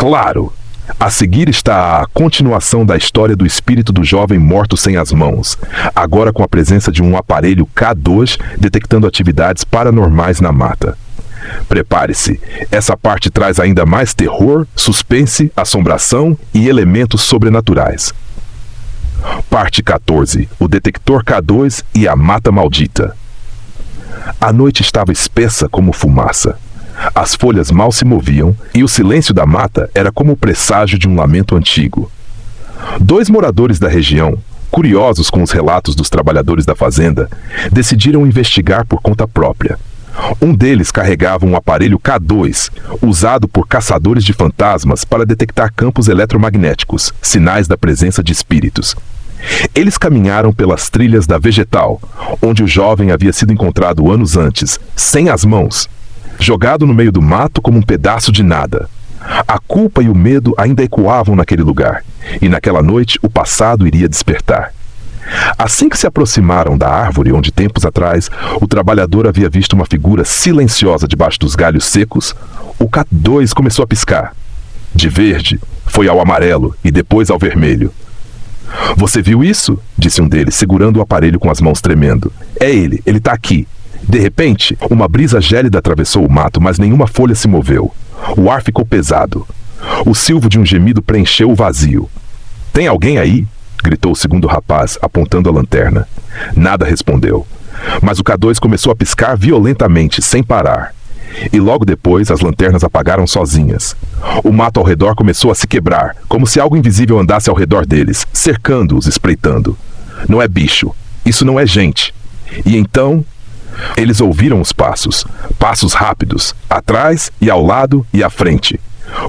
Claro! A seguir está a continuação da história do espírito do jovem morto sem as mãos, agora com a presença de um aparelho K2 detectando atividades paranormais na mata. Prepare-se, essa parte traz ainda mais terror, suspense, assombração e elementos sobrenaturais. Parte 14. O detector K2 e a mata maldita. A noite estava espessa como fumaça. As folhas mal se moviam e o silêncio da mata era como o presságio de um lamento antigo. Dois moradores da região, curiosos com os relatos dos trabalhadores da fazenda, decidiram investigar por conta própria. Um deles carregava um aparelho K2, usado por caçadores de fantasmas para detectar campos eletromagnéticos, sinais da presença de espíritos. Eles caminharam pelas trilhas da Vegetal, onde o jovem havia sido encontrado anos antes, sem as mãos, jogado no meio do mato como um pedaço de nada. A culpa e o medo ainda ecoavam naquele lugar, e naquela noite o passado iria despertar. Assim que se aproximaram da árvore onde tempos atrás o trabalhador havia visto uma figura silenciosa debaixo dos galhos secos, o K2 começou a piscar. De verde, foi ao amarelo e depois ao vermelho. "Você viu isso?" disse um deles, segurando o aparelho com as mãos tremendo. "É ele tá aqui." De repente, uma brisa gélida atravessou o mato, mas nenhuma folha se moveu. O ar ficou pesado. O silvo de um gemido preencheu o vazio. "Tem alguém aí?" gritou o segundo rapaz, apontando a lanterna. Nada respondeu. Mas o K2 começou a piscar violentamente, sem parar. E logo depois as lanternas apagaram sozinhas. O mato ao redor começou a se quebrar, como se algo invisível andasse ao redor deles, cercando-os, espreitando. Não é bicho. Isso não é gente. E então eles ouviram os passos. Passos rápidos, atrás e ao lado e à frente.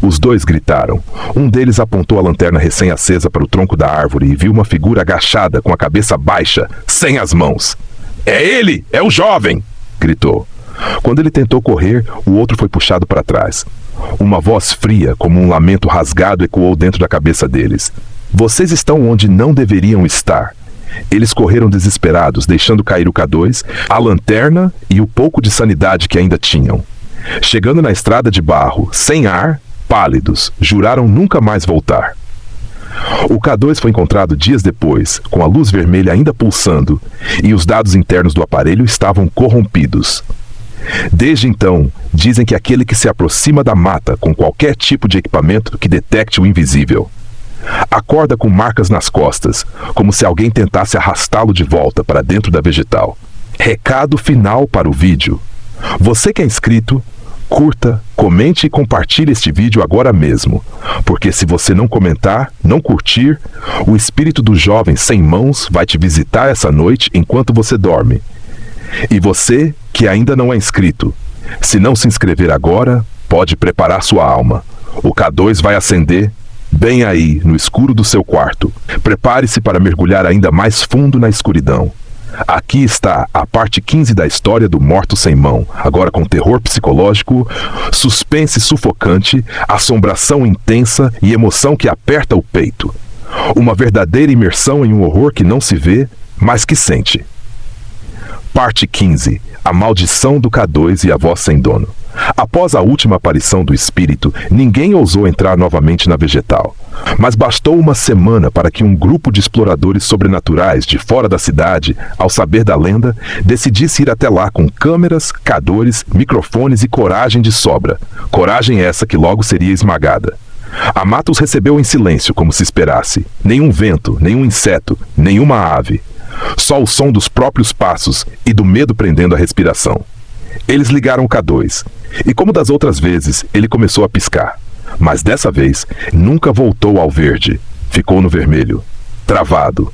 Os dois gritaram. Um deles apontou a lanterna recém-acesa para o tronco da árvore e viu uma figura agachada, com a cabeça baixa, sem as mãos. "É ele! É o jovem!" gritou. Quando ele tentou correr, o outro foi puxado para trás. Uma voz fria, como um lamento rasgado, ecoou dentro da cabeça deles. "Vocês estão onde não deveriam estar." Eles correram desesperados, deixando cair o K2, a lanterna e o pouco de sanidade que ainda tinham. Chegando na estrada de barro, sem ar, pálidos, juraram nunca mais voltar. O K2 foi encontrado dias depois, com a luz vermelha ainda pulsando, e os dados internos do aparelho estavam corrompidos. Desde então, dizem que aquele que se aproxima da mata com qualquer tipo de equipamento que detecte o invisível acorda com marcas nas costas, como se alguém tentasse arrastá-lo de volta para dentro da Vegetal. Recado final para o vídeo. Você que é inscrito, curta, comente e compartilhe este vídeo agora mesmo, porque se você não comentar, não curtir, o espírito do jovem sem mãos vai te visitar essa noite enquanto você dorme. E você que ainda não é inscrito, se não se inscrever agora, pode preparar sua alma. O K2 vai acender bem aí, no escuro do seu quarto. Prepare-se para mergulhar ainda mais fundo na escuridão. Aqui está a parte 15 da história do Morto Sem Mão, agora com terror psicológico, suspense sufocante, assombração intensa e emoção que aperta o peito. Uma verdadeira imersão em um horror que não se vê, mas que sente. Parte 15. A maldição do K2 e a voz sem dono. Após a última aparição do espírito, ninguém ousou entrar novamente na Vegetal. Mas bastou uma semana para que um grupo de exploradores sobrenaturais de fora da cidade, ao saber da lenda, decidisse ir até lá com câmeras, K2, microfones e coragem de sobra. Coragem essa que logo seria esmagada. A mata os recebeu em silêncio, como se esperasse. Nenhum vento, nenhum inseto, nenhuma ave. Só o som dos próprios passos e do medo prendendo a respiração. Eles ligaram o K2, e como das outras vezes, ele começou a piscar. Mas dessa vez, nunca voltou ao verde. Ficou no vermelho. Travado.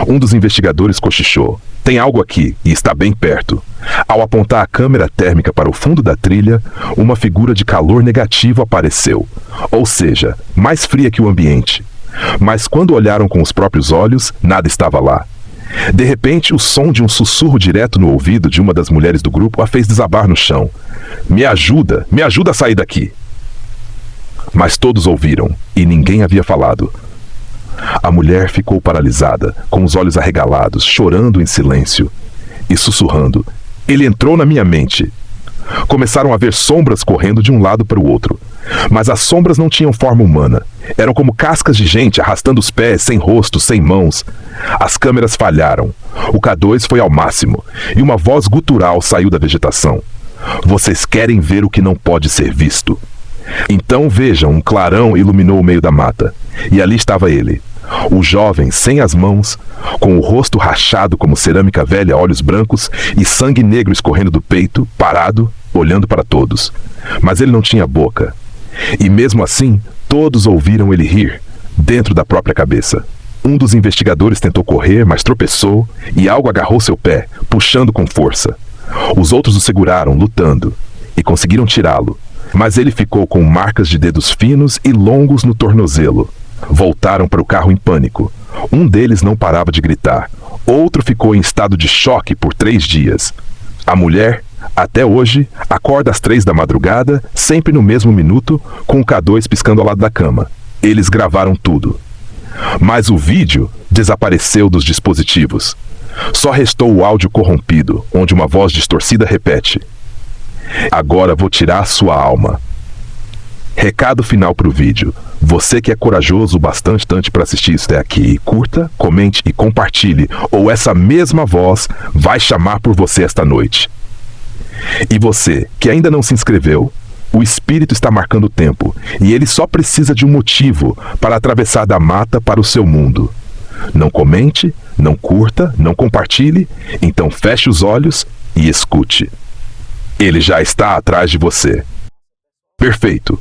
Um dos investigadores cochichou. "Tem algo aqui, e está bem perto." Ao apontar a câmera térmica para o fundo da trilha, uma figura de calor negativo apareceu. Ou seja, mais fria que o ambiente. Mas quando olharam com os próprios olhos, nada estava lá. De repente, o som de um sussurro direto no ouvido de uma das mulheres do grupo a fez desabar no chão. Me ajuda a sair daqui." Mas todos ouviram, e ninguém havia falado. A mulher ficou paralisada, com os olhos arregalados, chorando em silêncio e sussurrando. "Ele entrou na minha mente." Começaram a ver sombras correndo de um lado para o outro. Mas as sombras não tinham forma humana. Eram como cascas de gente arrastando os pés, sem rosto, sem mãos. As câmeras falharam. O K2 foi ao máximo, e uma voz gutural saiu da vegetação. Vocês querem ver o que não pode ser visto. Então vejam, um clarão iluminou o meio da mata. E ali estava ele. O jovem, sem as mãos, com o rosto rachado como cerâmica velha, olhos brancos e sangue negro escorrendo do peito, parado, olhando para todos. Mas ele não tinha boca. E mesmo assim, todos ouviram ele rir, dentro da própria cabeça. Um dos investigadores tentou correr, mas tropeçou e algo agarrou seu pé, puxando com força. Os outros o seguraram, lutando, e conseguiram tirá-lo. Mas ele ficou com marcas de dedos finos e longos no tornozelo. Voltaram para o carro em pânico. Um deles não parava de gritar. Outro ficou em estado de choque por 3 dias. A mulher, até hoje, acorda às 3 da madrugada, sempre no mesmo minuto, com o K2 piscando ao lado da cama. Eles gravaram tudo. Mas o vídeo desapareceu dos dispositivos. Só restou o áudio corrompido, onde uma voz distorcida repete: agora vou tirar sua alma. Recado final para o vídeo. Você que é corajoso o bastante para assistir isso até aqui, curta, comente e compartilhe, ou essa mesma voz vai chamar por você esta noite. E você que ainda não se inscreveu, o espírito está marcando o tempo, e ele só precisa de um motivo para atravessar da mata para o seu mundo. Não comente, não curta, não compartilhe, então feche os olhos e escute. Ele já está atrás de você. Perfeito.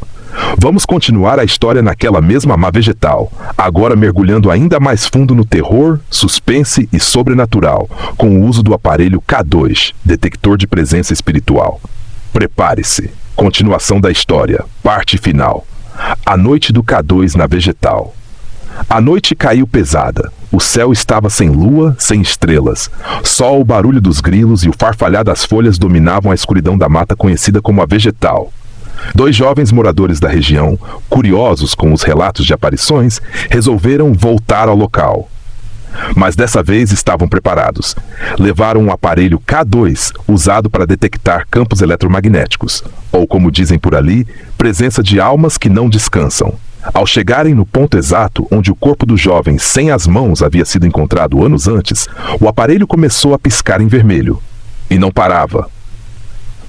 Vamos continuar a história naquela mesma má vegetal, agora mergulhando ainda mais fundo no terror, suspense e sobrenatural, com o uso do aparelho K2, detector de presença espiritual. Prepare-se. Continuação da história, parte final. A noite do K2 na vegetal. A noite caiu pesada. O céu estava sem lua, sem estrelas. Só o barulho dos grilos e o farfalhar das folhas dominavam a escuridão da mata conhecida como a vegetal. 2 jovens moradores da região, curiosos com os relatos de aparições, resolveram voltar ao local. Mas dessa vez estavam preparados. Levaram um aparelho K2 usado para detectar campos eletromagnéticos, ou como dizem por ali, presença de almas que não descansam. Ao chegarem no ponto exato onde o corpo do jovem sem as mãos havia sido encontrado anos antes, o aparelho começou a piscar em vermelho. E não parava.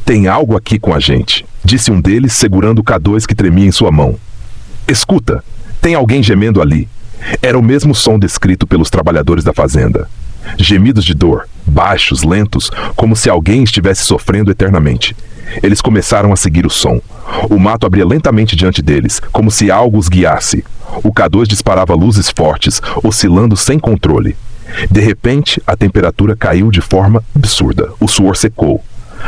Tem algo aqui com a gente, disse um deles segurando o K2 que tremia em sua mão. Escuta, tem alguém gemendo ali. Era o mesmo som descrito pelos trabalhadores da fazenda. Gemidos de dor, baixos, lentos, como se alguém estivesse sofrendo eternamente. Eles começaram a seguir o som. O mato abria lentamente diante deles, como se algo os guiasse. O K2 disparava luzes fortes, oscilando sem controle. De repente, a temperatura caiu de forma absurda. O suor secou.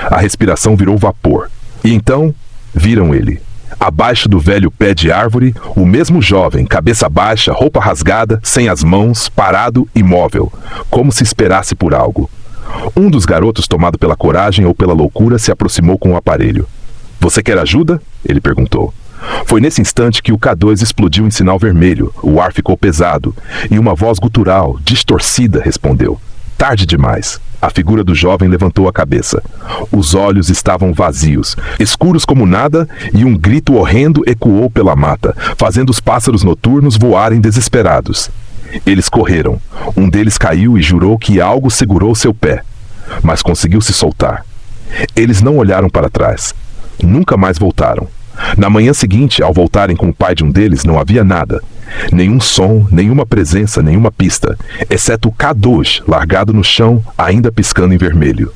A respiração virou vapor. E então, viram ele. Abaixo do velho pé de árvore, o mesmo jovem, cabeça baixa, roupa rasgada, sem as mãos, parado, imóvel, como se esperasse por algo. Um dos garotos, tomado pela coragem ou pela loucura, se aproximou com o aparelho. Você quer ajuda? Ele perguntou. Foi nesse instante que o K2 explodiu em sinal vermelho, o ar ficou pesado, e uma voz gutural, distorcida, respondeu. Tarde demais. A figura do jovem levantou a cabeça. Os olhos estavam vazios, escuros como nada, e um grito horrendo ecoou pela mata, fazendo os pássaros noturnos voarem desesperados. Eles correram. Um deles caiu e jurou que algo segurou seu pé, mas conseguiu se soltar. Eles não olharam para trás. Nunca mais voltaram. Na manhã seguinte, ao voltarem com o pai de um deles, não havia nada. Nenhum som, nenhuma presença, nenhuma pista, exceto o K2 largado no chão, ainda piscando em vermelho.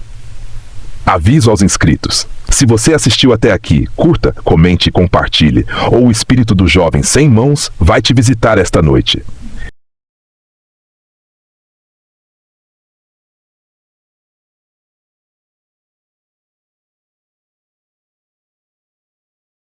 Aviso aos inscritos. Se você assistiu até aqui, curta, comente e compartilhe, ou o espírito do jovem sem mãos vai te visitar esta noite.